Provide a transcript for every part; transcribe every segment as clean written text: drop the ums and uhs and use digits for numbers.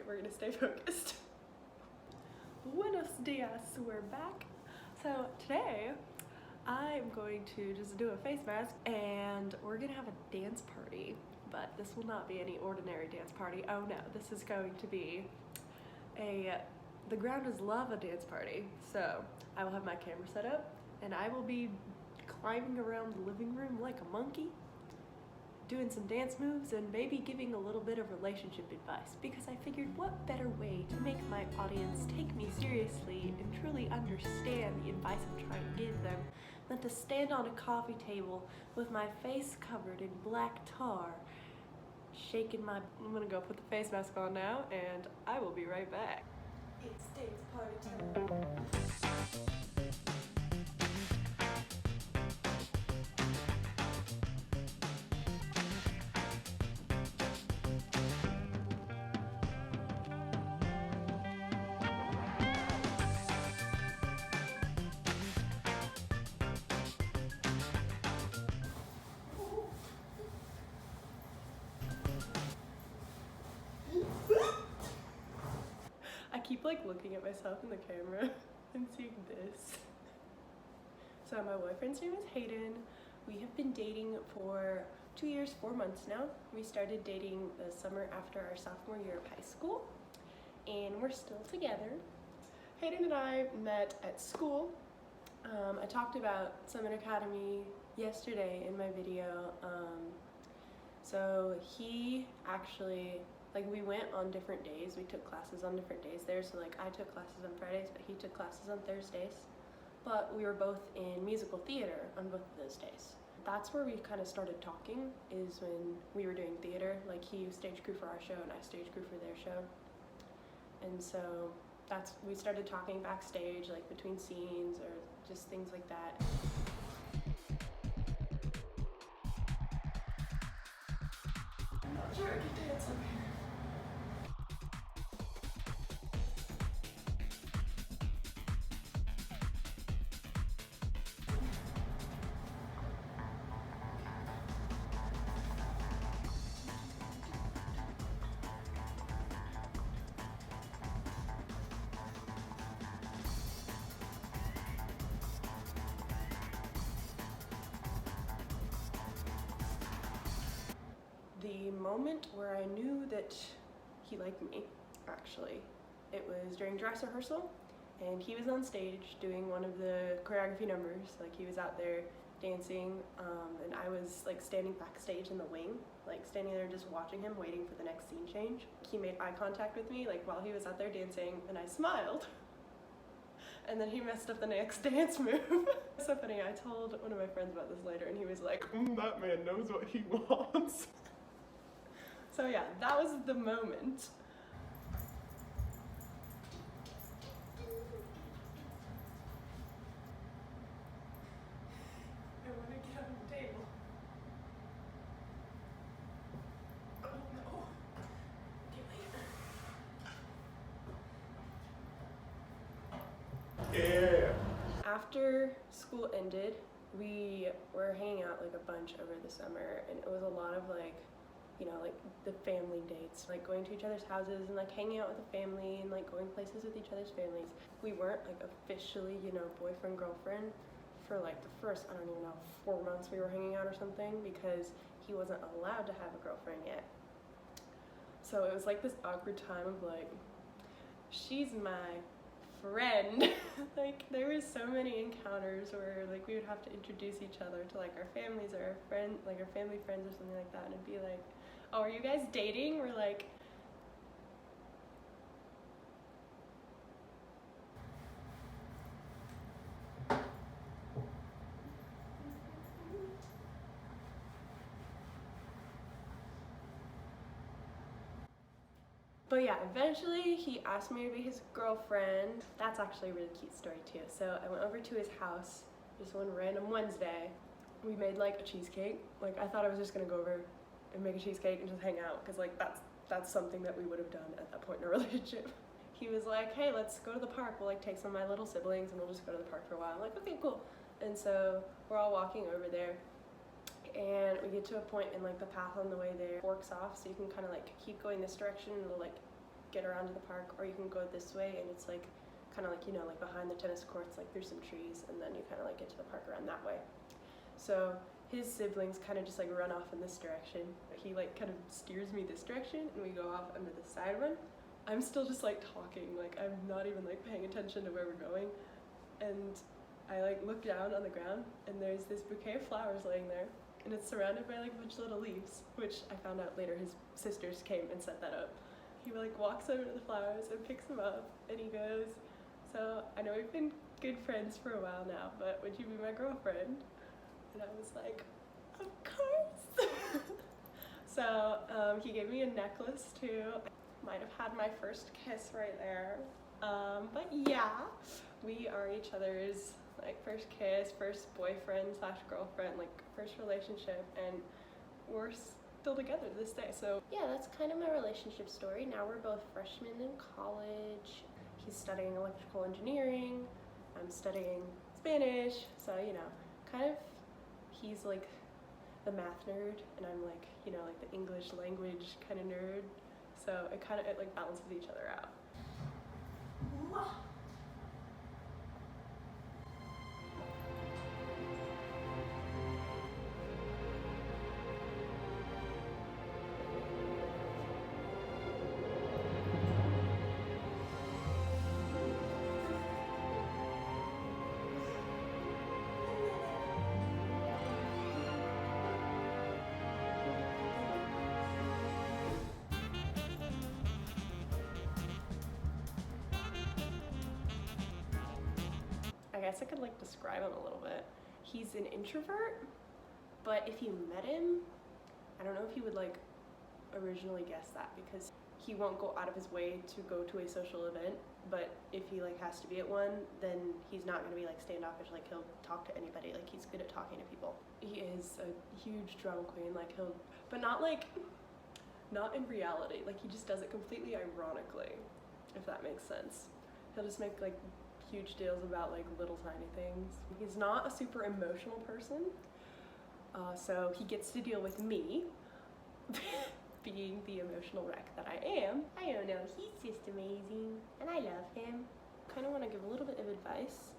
we're gonna stay focused. Buenos dias, we're back. So today I'm going to just do a face mask and we're gonna have a dance party, but this will not be any ordinary dance party. Oh no, this is going to be the Ground is Lava dance party. So I will have my camera set up and I will be climbing around the living room like a monkey, doing some dance moves and maybe giving a little bit of relationship advice, because I figured what better way to make my audience take me seriously and truly understand the advice I'm trying to give them than to stand on a coffee table with my face covered in black tar, shaking my... I'm gonna go put the face mask on now and I will be right back. It's dance party time. I keep like looking at myself in the camera and seeing this. So my boyfriend's name is Hayden. We have been dating for 2 years, 4 months now. We started dating the summer after our sophomore year of high school, and we're still together. Hayden and I met at school. I talked about Summit Academy yesterday in my video. So he actually, we went on different days. We took classes on different days there. So I took classes on Fridays, but he took classes on Thursdays. But we were both in musical theater on both of those days. That's where we kind of started talking, is when we were doing theater. He stage crew for our show and I stage crew for their show. And so we started talking backstage, between scenes or just things like that. I'm not sure I can dance up here. The moment where I knew that he liked me, actually, it was during dress rehearsal, and he was on stage doing one of the choreography numbers. He was out there dancing, and I was standing backstage in the wing, standing there just watching him, waiting for the next scene change. He made eye contact with me while he was out there dancing, and I smiled. And then he messed up the next dance move. It's so funny, I told one of my friends about this later, and he was like, that man knows what he wants. So yeah, that was the moment. I want to get on the table. Oh no. Okay, wait. Yeah. After school ended, we were hanging out a bunch over the summer, and it was a lot of the family dates, going to each other's houses and hanging out with the family and going places with each other's families. We weren't officially, boyfriend, girlfriend for the first, I don't even know, 4 months we were hanging out or something, because he wasn't allowed to have a girlfriend yet. So it was this awkward time of she's my friend. There was so many encounters where we would have to introduce each other to our families or our friend, our family friends or something like that, and it'd be oh, are you guys dating? We're But yeah, eventually he asked me to be his girlfriend. That's actually a really cute story too. So I went over to his house just one random Wednesday. We made a cheesecake. I thought I was just gonna go over and make a cheesecake and just hang out, because that's something that we would have done at that point in a relationship. He was like, hey, let's go to the park. We'll take some of my little siblings and we'll just go to the park for a while. I'm like, okay, cool. And so we're all walking over there, and we get to a point in the path on the way there forks off, so you can kind of keep going this direction and it'll get around to the park, or you can go this way and it's like kind of like, you know, like behind the tennis courts, like there's some trees, and then you kind of like get to the park around that way. So his siblings kind of just like run off in this direction. He like kind of steers me this direction and we go off under the side run. I'm still just like talking, like I'm not even like paying attention to where we're going. And I like look down on the ground and there's this bouquet of flowers laying there, and it's surrounded by like a bunch of little leaves, which I found out later his sisters came and set that up. He like walks over to the flowers and picks them up and he goes, "So I know we've been good friends for a while now, but would you be my girlfriend?" And I was like, "Of course." So he gave me a necklace too. Might have had my first kiss right there. But yeah, we are each other's like first kiss, first boyfriend / girlfriend, like first relationship, and we're still together to this day. So yeah, that's kind of my relationship story. Now we're both freshmen in college. He's studying electrical engineering. I'm studying Spanish. So, you know, kind of he's like the math nerd and I'm like, you know, like the English language kind of nerd. So it like balances each other out. I guess I could like describe him a little bit. He's an introvert, but if you met him, I don't know if you would like originally guess that, because he won't go out of his way to go to a social event, but if he like has to be at one, then he's not going to be like standoffish. Like he'll talk to anybody. Like he's good at talking to people. He is a huge drama queen. Like but not in reality. Like he just does it completely ironically, if that makes sense. He'll just make like huge deals about like little tiny things. He's not a super emotional person, so he gets to deal with me being the emotional wreck that I am. I don't know, he's just amazing and I love him. Kind of want to give a little bit of advice.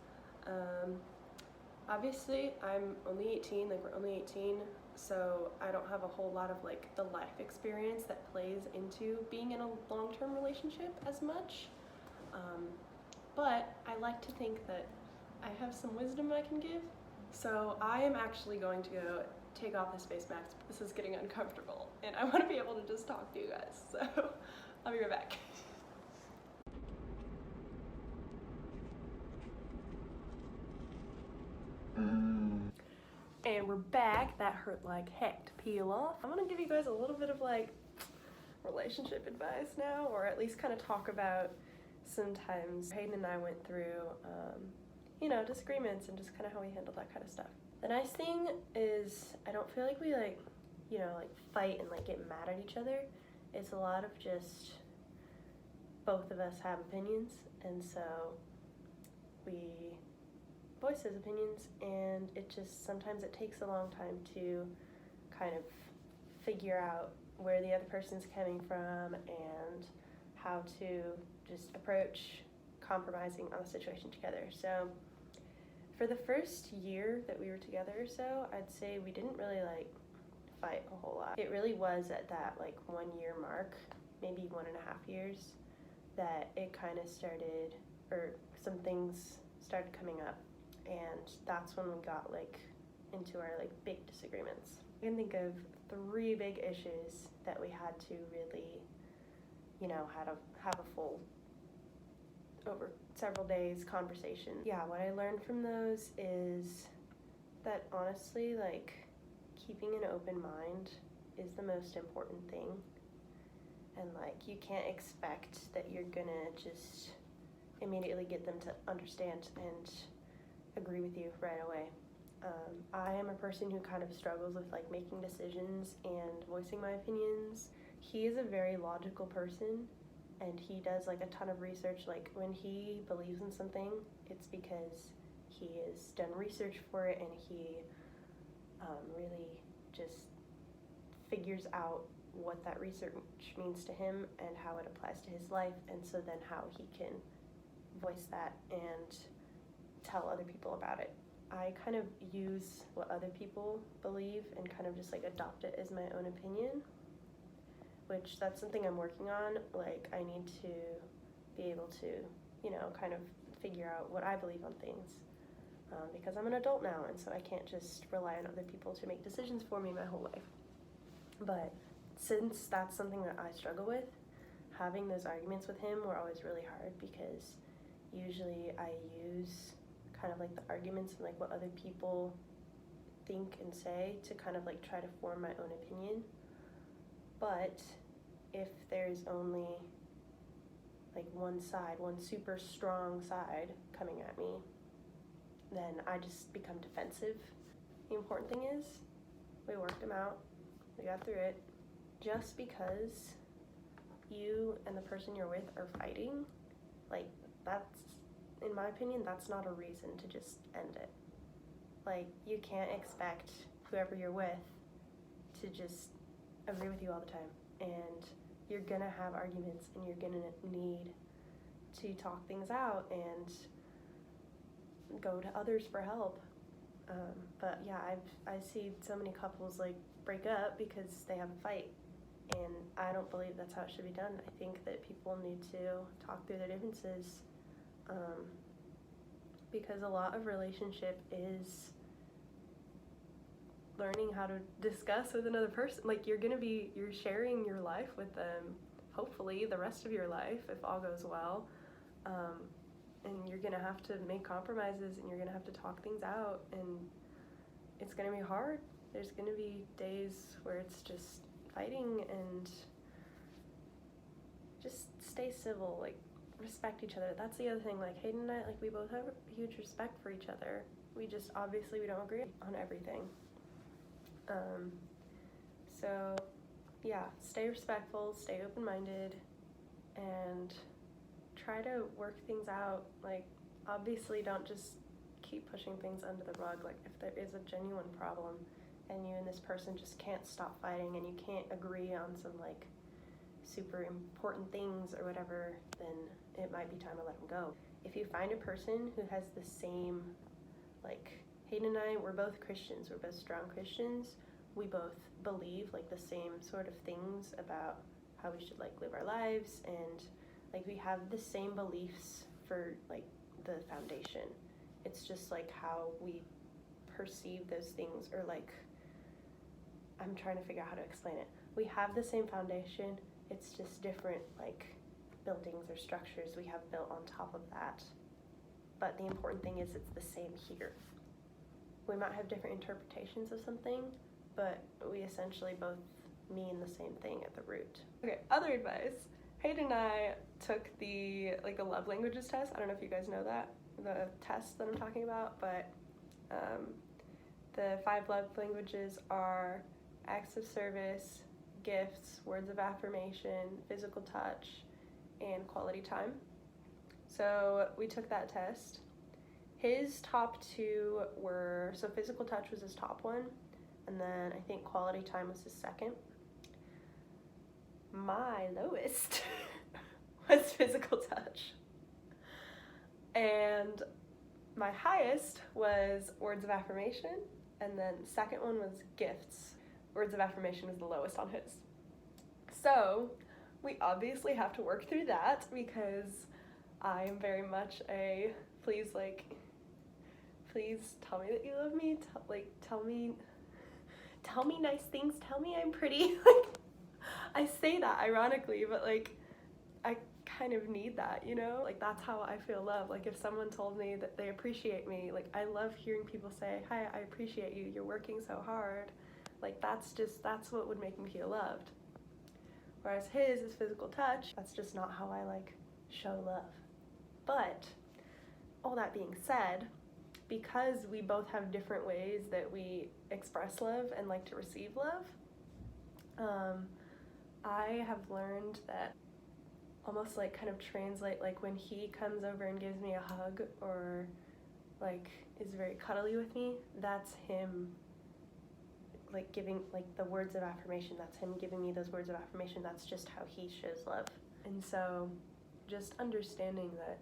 Obviously I'm only 18, like we're only 18, so I don't have a whole lot of like the life experience that plays into being in a long-term relationship as much. But I like to think that I have some wisdom I can give. So I am actually going to go take off this face mask. This is getting uncomfortable and I want to be able to just talk to you guys. So I'll be right back. And we're back. That hurt like heck to peel off. I'm gonna give you guys a little bit of like relationship advice now, or at least kind of talk about sometimes Hayden and I went through, you know, disagreements and just kind of how we handled that kind of stuff. The nice thing is I don't feel like we like, you know, like fight and like get mad at each other. It's a lot of just both of us have opinions, and so we voice his opinions, and it just sometimes it takes a long time to kind of figure out where the other person's coming from and how to just approach compromising on the situation together. So for the first year that we were together or so, I'd say we didn't really like fight a whole lot. It really was at that like 1 year mark, maybe 1.5 years, that it kind of started, or some things started coming up, and that's when we got like into our like big disagreements. I can think of 3 big issues that we had to really, you know, have a full, over several days conversation. Yeah, what I learned from those is that honestly, like, keeping an open mind is the most important thing. And like, you can't expect that you're gonna just immediately get them to understand and agree with you right away. I am a person who kind of struggles with like making decisions and voicing my opinions. He is a very logical person, and he does like a ton of research. Like when he believes in something, it's because he has done research for it, and he really just figures out what that research means to him and how it applies to his life, and so then how he can voice that and tell other people about it. I kind of use what other people believe and kind of just like adopt it as my own opinion, which that's something I'm working on. Like, I need to be able to, you know, kind of figure out what I believe on things, because I'm an adult now, and so I can't just rely on other people to make decisions for me my whole life. But since that's something that I struggle with, having those arguments with him were always really hard, because usually I use kind of like the arguments and like what other people think and say to kind of like try to form my own opinion. But if there's only like one side, one super strong side coming at me, then I just become defensive. The important thing is we worked them out, we got through it. Just because you and the person you're with are fighting, like, that's, in my opinion, that's not a reason to just end it. Like, you can't expect whoever you're with to just agree with you all the time, and you're gonna have arguments, and you're gonna need to talk things out and go to others for help. But yeah, I see so many couples like break up because they have a fight, and I don't believe that's how it should be done. I think that people need to talk through their differences, because a lot of relationship is learning how to discuss with another person. Like, you're sharing your life with them, hopefully the rest of your life if all goes well, and you're gonna have to make compromises, and you're gonna have to talk things out, and it's gonna be hard. There's gonna be days where it's just fighting, and just stay civil, like, respect each other. That's the other thing. Like, Hayden and I, like, we both have huge respect for each other. We just, obviously, we don't agree on everything. So yeah, stay respectful, stay open-minded, and try to work things out. Like, obviously don't just keep pushing things under the rug. Like, if there is a genuine problem and you and this person just can't stop fighting, and you can't agree on some like super important things or whatever, then it might be time to let them go. If you find a person who has the same, like, Hayden and I, we're both Christians, we're both strong Christians, we both believe like the same sort of things about how we should like live our lives, and like we have the same beliefs for like the foundation. It's just like how we perceive those things, or like, I'm trying to figure out how to explain it. We have the same foundation, it's just different like buildings or structures we have built on top of that. But the important thing is it's the same here. We might have different interpretations of something, but we essentially both mean the same thing at the root. Okay, other advice. Hayden and I took the love languages test. I don't know if you guys know that, the test that I'm talking about, but the 5 love languages are acts of service, gifts, words of affirmation, physical touch, and quality time. So we took that test. His top 2 were, so physical touch was his top one, and then I think quality time was his second. My lowest was physical touch. And my highest was words of affirmation, and then the second one was gifts. Words of affirmation was the lowest on his. So we obviously have to work through that, because I am very much a please tell me that you love me, tell me nice things, tell me I'm pretty. Like, I say that ironically, but like, I kind of need that, you know? Like, that's how I feel love. Like, if someone told me that they appreciate me, like, I love hearing people say, hi, I appreciate you, you're working so hard. Like, that's what would make me feel loved. Whereas his is physical touch. That's just not how I like show love. But all that being said, because we both have different ways that we express love and like to receive love, I have learned that almost like kind of translate, like when he comes over and gives me a hug, or like is very cuddly with me, that's him like giving like the words of affirmation. That's him giving me those words of affirmation. That's just how he shows love. And so just understanding that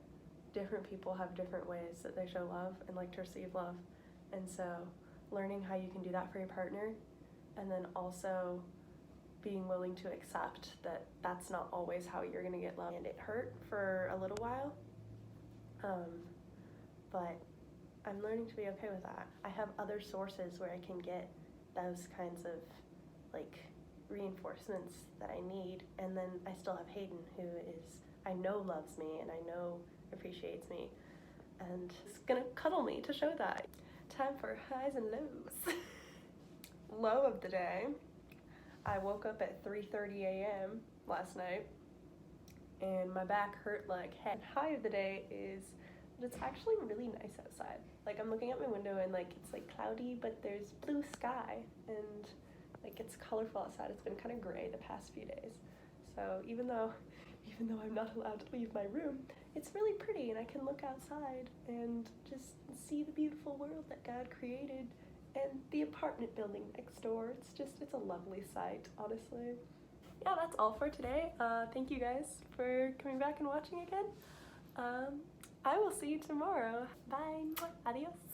different people have different ways that they show love and like to receive love. And so learning how you can do that for your partner, and then also being willing to accept that that's not always how you're gonna get love. And it hurt for a little while, but I'm learning to be okay with that. I have other sources where I can get those kinds of like reinforcements that I need, and then I still have Hayden, who is, I know loves me and I know appreciates me, and is gonna cuddle me to show that. Time for highs and lows. Low of the day. I woke up at 3:30 a.m. last night and my back hurt like heck. High of the day is that it's actually really nice outside. Like I'm looking out my window and like it's like cloudy, but there's blue sky and like it's colorful outside. It's been kind of gray the past few days. So even though I'm not allowed to leave my room, it's really pretty and I can look outside and just see the beautiful world that God created and the apartment building next door. It's a lovely sight, honestly. Yeah, that's all for today. Thank you guys for coming back and watching again. I will see you tomorrow. Bye. Adios.